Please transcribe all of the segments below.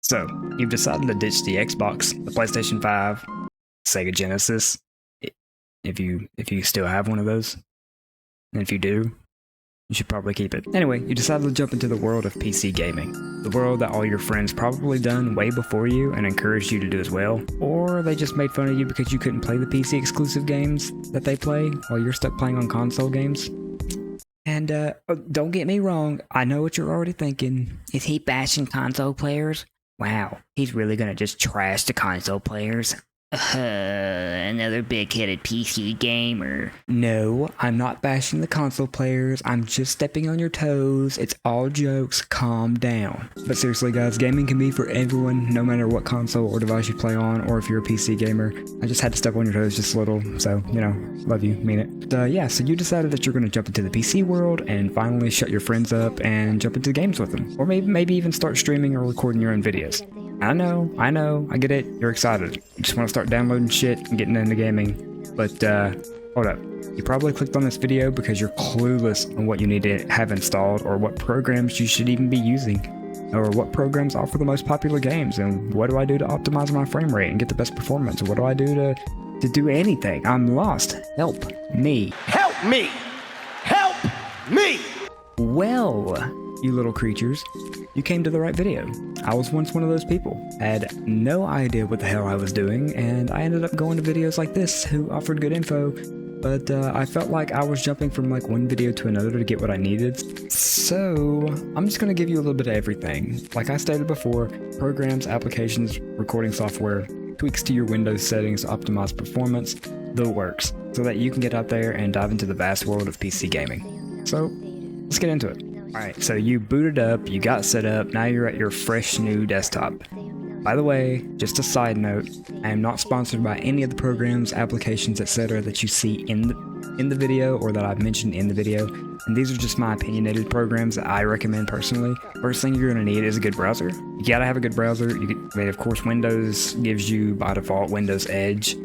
So, you've decided to ditch the Xbox, the PlayStation 5, Sega Genesis, if you still have one of those. And if you do, you should probably keep it. Anyway, you decided to jump into the world of PC gaming. The world that all your friends probably done way before you and encouraged you to do as well. Or they just made fun of you because you couldn't play the PC exclusive games that they play while you're stuck playing on console games. And don't get me wrong, I know what you're already thinking. Is he bashing console players? Wow, he's really gonna just trash the console players. Another big-headed PC gamer. No, I'm not bashing the console players. I'm just stepping on your toes. It's all jokes. Calm down. But seriously, guys, gaming can be for everyone, no matter what console or device you play on, or if you're a PC gamer. I just had to step on your toes just a little, so, you know, love you, mean it. But, yeah, so you decided that you're going to jump into the PC world and finally shut your friends up and jump into games with them. Or maybe even start streaming or recording your own videos. I know, I get it, you're excited. You just want to start downloading shit and getting into gaming. But, hold up. You probably clicked on this video because you're clueless on what you need to have installed or what programs you should even be using. Or what programs offer the most popular games and what do I do to optimize my frame rate and get the best performance? What do I do to do anything? I'm lost. Help me. Help me! Help me! Well, you little creatures, you came to the right video. I was once one of those people. I had no idea what the hell I was doing, and I ended up going to videos like this who offered good info, but I felt like I was jumping from like one video to another to get what I needed. So I'm just gonna give you a little bit of everything. Like I stated before, programs, applications, recording software, tweaks to your Windows settings to optimize performance, the works, so that you can get out there and dive into the vast world of PC gaming. So let's get into it. Alright, so you booted up, you got set up, now you're at your fresh new desktop. By the way, just a side note, I am not sponsored by any of the programs, applications, etc. that you see in the video or that I've mentioned in the video, and these are just my opinionated programs that I recommend personally. First thing you're going to need is a good browser. You gotta have a good browser. Of course, Windows gives you by default Windows Edge.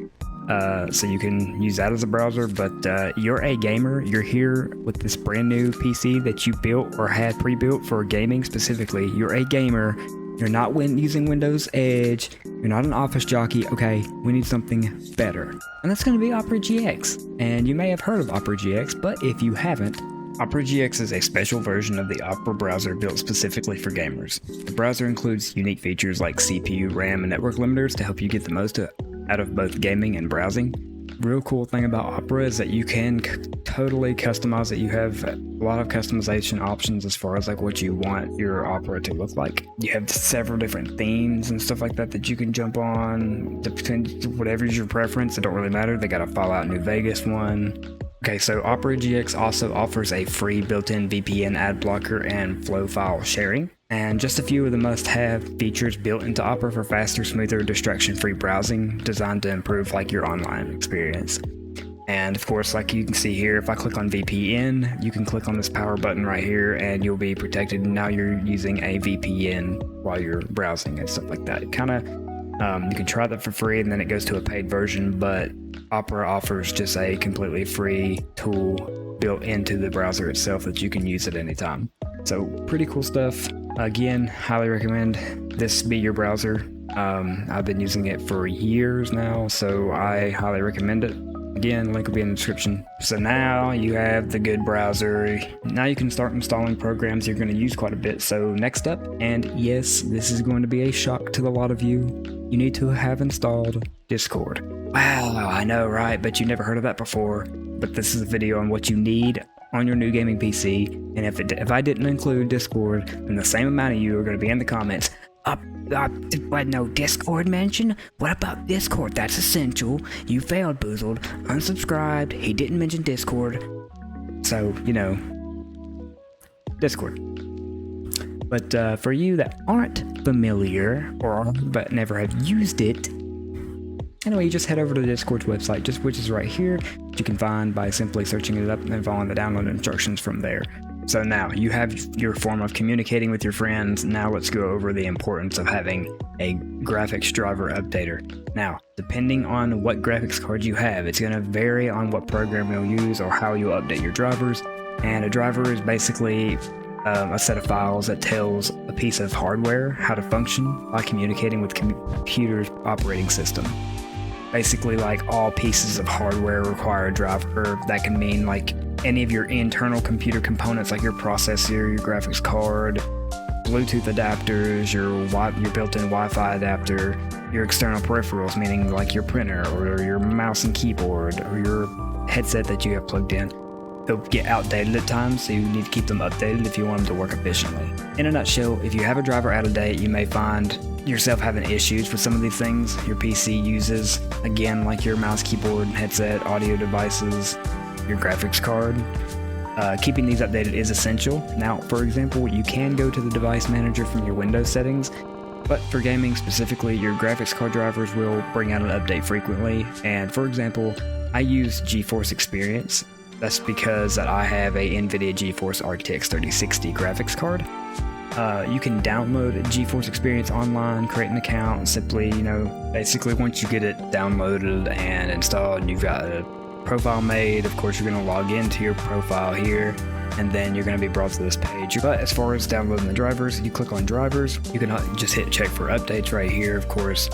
So you can use that as a browser, but you're a gamer, you're here with this brand new PC that you built or had pre-built for gaming specifically. You're a gamer, you're not using Windows Edge, you're not an office jockey. Okay, we need something better. And that's going to be Opera GX. And you may have heard of Opera GX, but if you haven't, Opera GX is a special version of the Opera browser built specifically for gamers. The browser includes unique features like CPU, RAM, and network limiters to help you get the most out of both gaming and browsing. Real cool thing about Opera is that you can totally customize it. You have a lot of customization options as far as like what you want your Opera to look like. You have several different themes and stuff like that that you can jump on, whatever's your preference. It don't really matter. They got a Fallout New Vegas one. Okay, so Opera GX also offers a free built-in VPN ad blocker and flow file sharing. And just a few of the must-have features built into Opera for faster, smoother, distraction-free browsing, designed to improve like your online experience. And of course, like you can see here, if I click on VPN, you can click on this power button right here and you'll be protected. Now you're using a VPN while you're browsing and stuff like that. It kind of, you can try that for free and then it goes to a paid version, but Opera offers just a completely free tool built into the browser itself that you can use at any time. So pretty cool stuff. Again, highly recommend this be your browser. I've been using it for years now, so I highly recommend it. Again, link will be in the description. So now you have the good browser. Now you can start installing programs you're going to use quite a bit. So next up, and yes, this is going to be a shock to a lot of you, you need to have installed Discord. Wow, I know, right? But you never heard of that before. But this is a video on what you need on your new gaming PC, and if I didn't include Discord, then the same amount of you are going to be in the comments. What, no Discord mention? What about Discord? That's essential. You failed, Boozled. Unsubscribed. He didn't mention Discord. So, you know, Discord. But for you that aren't familiar or but never have used it, anyway, you just head over to the Discord's website, which is right here, which you can find by simply searching it up and then following the download instructions from there. So now you have your form of communicating with your friends. Now let's go over the importance of having a graphics driver updater. Now, depending on what graphics card you have, it's going to vary on what program you'll use or how you'll update your drivers. And a driver is basically a set of files that tells a piece of hardware how to function by communicating with computer's operating system. Basically, like all pieces of hardware require a driver. That can mean like any of your internal computer components, like your processor, your graphics card, Bluetooth adapters, your built-in Wi-Fi adapter, your external peripherals, meaning like your printer or your mouse and keyboard or your headset that you have plugged in. They'll get outdated at times, so you need to keep them updated if you want them to work efficiently. In a nutshell, if you have a driver out of date, you may find yourself having issues with some of these things your PC uses, again, like your mouse, keyboard, headset, audio devices, your graphics card. Keeping these updated is essential. Now, for example, you can go to the device manager from your Windows settings, but for gaming specifically, your graphics card drivers will bring out an update frequently. And for example, I use GeForce Experience. That's because I have a NVIDIA GeForce RTX 3060 graphics card. You can download GeForce Experience online, create an account, and simply, basically once you get it downloaded and installed, and you've got a profile made, of course you're going to log into your profile here, and then you're going to be brought to this page. But as far as downloading the drivers, you click on drivers, you can just hit check for updates right here, of course.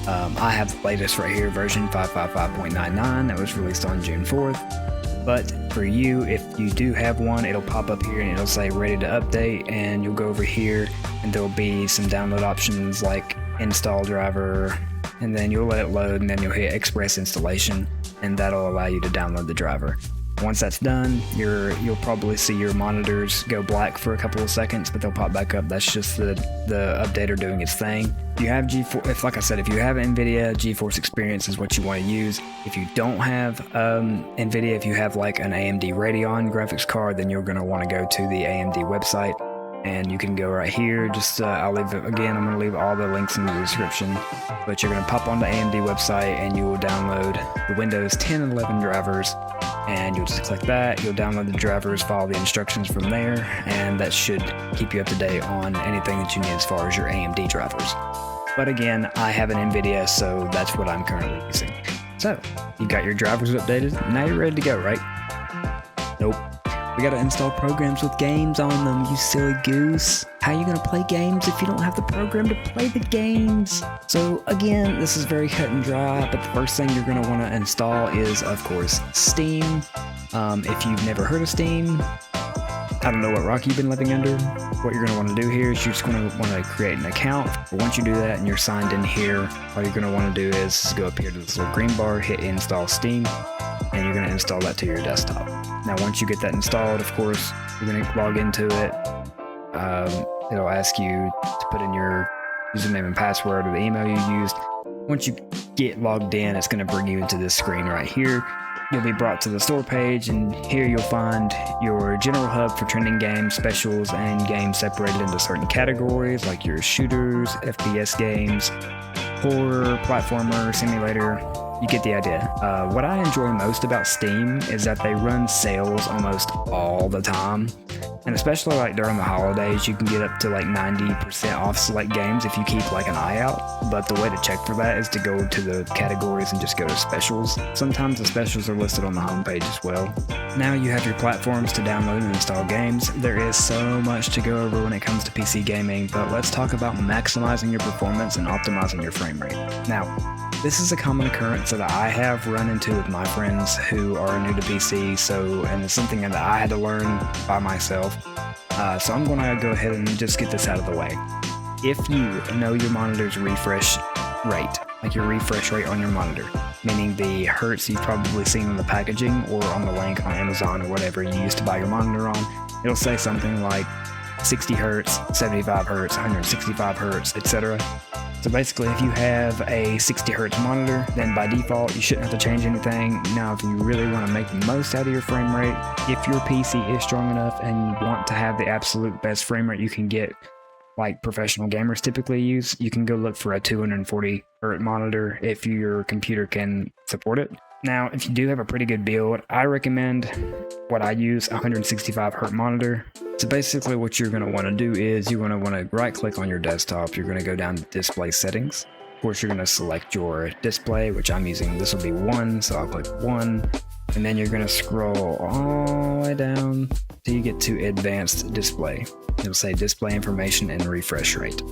I have the latest right here, version 555.99 that was released on June 4th. But for you, if you do have one, it'll pop up here and it'll say ready to update, and you'll go over here and there'll be some download options like install driver, and then you'll let it load, and then you'll hit express installation, and that'll allow you to download the driver. Once that's done, you'll probably see your monitors go black for a couple of seconds, but they'll pop back up. That's just the updater doing its thing. You have GeForce, if you have NVIDIA, GeForce Experience is what you want to use. If you don't have NVIDIA, if you have like an AMD Radeon graphics card, then you're going to want to go to the AMD website, and you can go right here. I'm going to leave all the links in the description, but you're going to pop on the AMD website and you will download the Windows 10 and 11 drivers, and you'll just click that. You'll download the drivers, follow the instructions from there, and that should keep you up to date on anything that you need as far as your AMD drivers. But again, I have an NVIDIA, so that's what I'm currently using. So, you got your drivers updated, now you're ready to go, right? Nope. We gotta install programs with games on them, you silly goose. How are you gonna play games if you don't have the program to play the games? So again, this is very cut and dry, but the first thing you're gonna wanna install is, of course, Steam. If you've never heard of Steam, I don't know what rock you've been living under. What you're going to want to do here is you're just going to want to create an account. But once you do that and you're signed in here, all you're going to want to do is go up here to this little green bar, hit install Steam, and you're going to install that to your desktop. Now once you get that installed, of course, you're going to log into it. It'll ask you to put in your username and password or the email you used. Once you get logged in, it's going to bring you into this screen right here. You'll be brought to the store page, and here you'll find your general hub for trending games, specials, and games separated into certain categories like your shooters, FPS games, horror, platformer, simulator. You get the idea. What I enjoy most about Steam is that they run sales almost all the time. And especially like during the holidays, you can get up to like 90% off select games if you keep like an eye out. But the way to check for that is to go to the categories and just go to specials. Sometimes the specials are listed on the homepage as well. Now you have your platforms to download and install games. There is so much to go over when it comes to PC gaming, but let's talk about maximizing your performance and optimizing your frame rate. Now, this is a common occurrence that I have run into with my friends who are new to PC, and it's something that I had to learn by myself. So I'm going to go ahead and just get this out of the way. If you know your monitor's refresh rate, like your refresh rate on your monitor, meaning the hertz you've probably seen on the packaging or on the link on Amazon or whatever you used to buy your monitor on, it'll say something like 60 hertz, 75 hertz, 165 hertz, etc. So basically, if you have a 60 hertz monitor, then by default, you shouldn't have to change anything. Now, if you really want to make the most out of your frame rate, if your PC is strong enough and you want to have the absolute best frame rate you can get, like professional gamers typically use, you can go look for a 240 hertz monitor if your computer can support it. Now, if you do have a pretty good build, I recommend what I use, a 165 hertz monitor. So basically what you're going to want to do is you're going to want to right click on your desktop. You're going to go down to display settings. Of course, you're going to select your display, which I'm using. This will be 1, so I'll click 1. and then you're going to scroll all the way down till you get to advanced display. It'll say display information and refresh rate.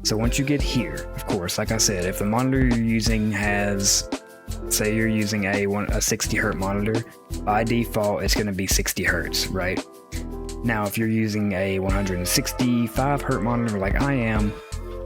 So once you get here, of course, like I said, if the monitor you're using has, say you're using a 60 hertz monitor, by default it's going to be 60 hertz, right? Now if you're using a 165 hertz monitor like I am,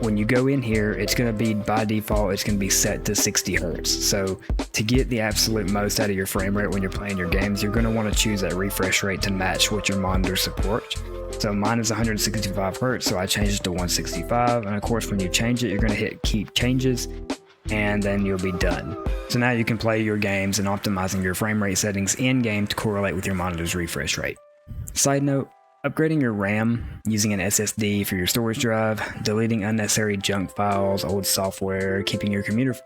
when you go in here, it's going to be, by default, it's going to be set to 60 hertz. So to get the absolute most out of your frame rate when you're playing your games, you're going to want to choose that refresh rate to match what your monitor supports. So mine is 165 hertz, so I changed it to 165. And of course, when you change it, you're going to hit keep changes, and then you'll be done. So now you can play your games and optimizing your frame rate settings in game to correlate with your monitor's refresh rate. Side note, upgrading your RAM using an SSD for your storage drive, deleting unnecessary junk files, old software, keeping your computer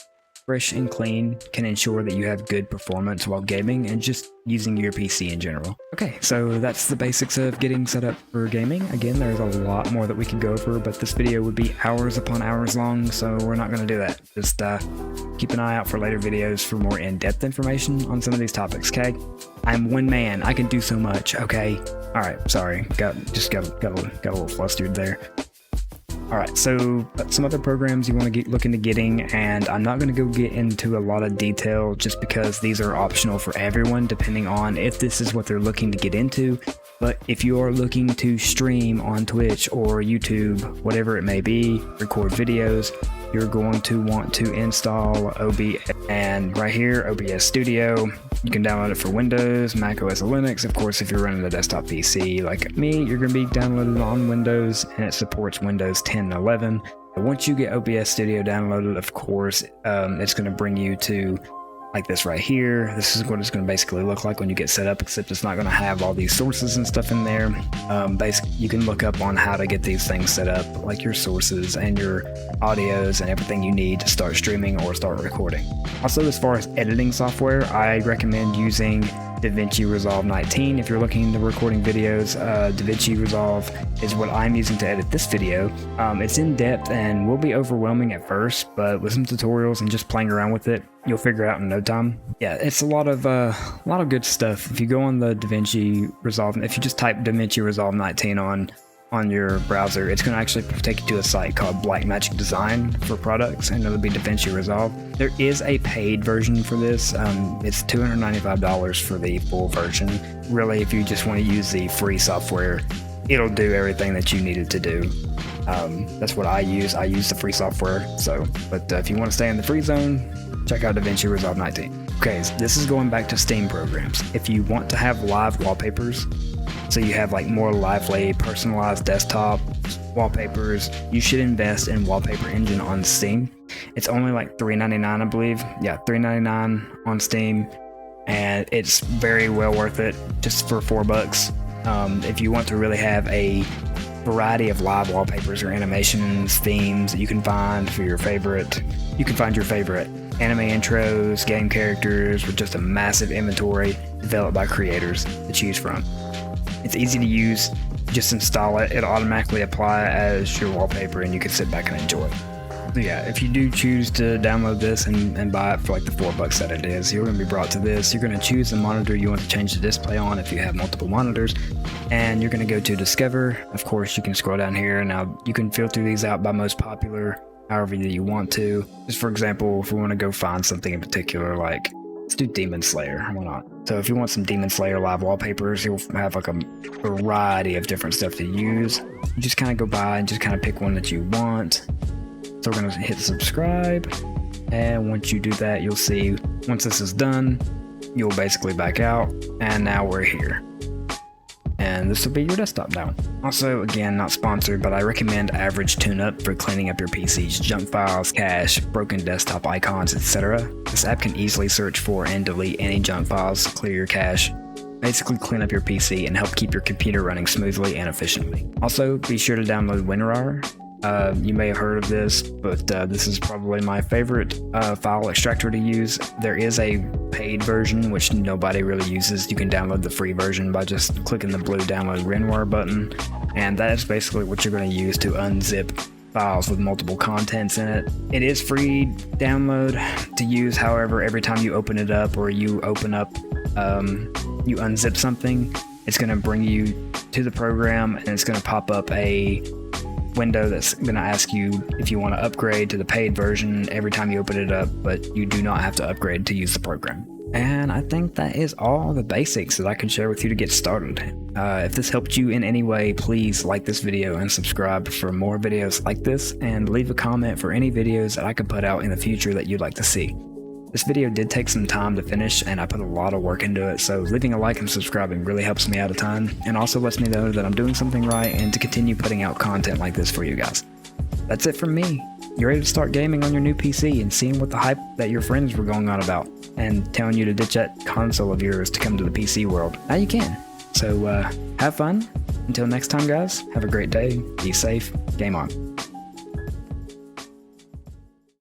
fresh and clean can ensure that you have good performance while gaming and just using your PC in general. Okay, so that's the basics of getting set up for gaming. Again, there's a lot more that we could go over, but this video would be hours upon hours long, so we're not going to do that. Just keep an eye out for later videos for more in-depth information on some of these topics, okay? I'm one man, I can do so much, okay? Alright, sorry, got a little flustered there. Alright, so some other programs you want to look into getting, and I'm not going to go get into a lot of detail just because these are optional for everyone depending on if this is what they're looking to get into. But if you are looking to stream on Twitch or YouTube, whatever it may be, record videos, you're going to want to install OBS. And right here, OBS Studio, you can download it for Windows, Mac OS or Linux. Of course, if you're running a desktop PC like me, you're going to be downloaded on Windows, and it supports Windows 10 and 11. But once you get OBS Studio downloaded, of course, it's going to bring you to like this right here. This is what it's going to basically look like when you get set up, except it's not going to have all these sources and stuff in there. Basically, you can look up on how to get these things set up, like your sources and your audios and everything you need to start streaming or start recording. Also, as far as editing software, I recommend using DaVinci Resolve 19 if you're looking into recording videos. DaVinci Resolve is what I'm using to edit this video. It's in depth and will be overwhelming at first, but with some tutorials and just playing around with it, you'll figure it out in no time. Yeah, it's a lot of good stuff. If you go on the DaVinci Resolve, if you just type DaVinci Resolve 19 on your browser, it's going to actually take you to a site called Blackmagic Design for products, and it'll be DaVinci Resolve. There is a paid version for this. It's $295 for the full version. Really, if you just want to use the free software, it'll do everything that you need it to do. That's what I use. I use the free software. But if you want to stay in the free zone, check out DaVinci Resolve 19. Okay, so this is going back to Steam programs. If you want to have live wallpapers, so you have like more lively personalized desktop wallpapers, you should invest in Wallpaper Engine on Steam. It's only like $3.99, I believe. Yeah, $3.99 on Steam, and it's very well worth it just for $4. If you want to really have a variety of live wallpapers or animations, themes that you can find for your favorite, you can find your favorite anime intros, game characters, with just a massive inventory developed by creators to choose from. It's easy to use, just install it, it'll automatically apply as your wallpaper, and you can sit back and enjoy it. So yeah, if you do choose to download this and buy it for like the $4 that it is, you're going to be brought to this. You're going to choose the monitor you want to change the display on if you have multiple monitors, and you're going to go to Discover. Of course, you can scroll down here. Now, you can filter these out by most popular, however that you want to. Just for example, if we want to go find something in particular, like let's do Demon Slayer, why not? So if you want some Demon Slayer live wallpapers, you'll have like a variety of different stuff to use. You just kind of go by and just kind of pick one that you want. So we're going to hit subscribe, and once you do that, you'll see once this is done, you'll basically back out, and now we're here. And this will be your desktop now. Also, again, not sponsored, but I recommend Average TuneUp for cleaning up your PC's junk files, cache, broken desktop icons, etc. This app can easily search for and delete any junk files, clear your cache, basically clean up your PC and help keep your computer running smoothly and efficiently. Also, be sure to download WinRAR. You may have heard of this, but this is probably my favorite file extractor to use. There is a paid version, which nobody really uses. You can download the free version by just clicking the blue download WinRAR button, and that is basically what you're going to use to unzip files with multiple contents in it. It is free download to use, however, every time you open it up or you open up you unzip something, it's going to bring you to the program, and it's going to pop up a window that's going to ask you if you want to upgrade to the paid version every time you open it up, but you do not have to upgrade to use the program. And I think that is all the basics that I can share with you to get started. If this helped you in any way, please like this video and subscribe for more videos like this, and leave a comment for any videos that I could put out in the future that you'd like to see. This video did take some time to finish, and I put a lot of work into it, so leaving a like and subscribing really helps me out a ton, and also lets me know that I'm doing something right and to continue putting out content like this for you guys. That's it from me. You're ready to start gaming on your new PC and seeing what the hype that your friends were going on about, and telling you to ditch that console of yours to come to the PC world. Now you can. So have fun. Until next time, guys, have a great day, be safe, game on.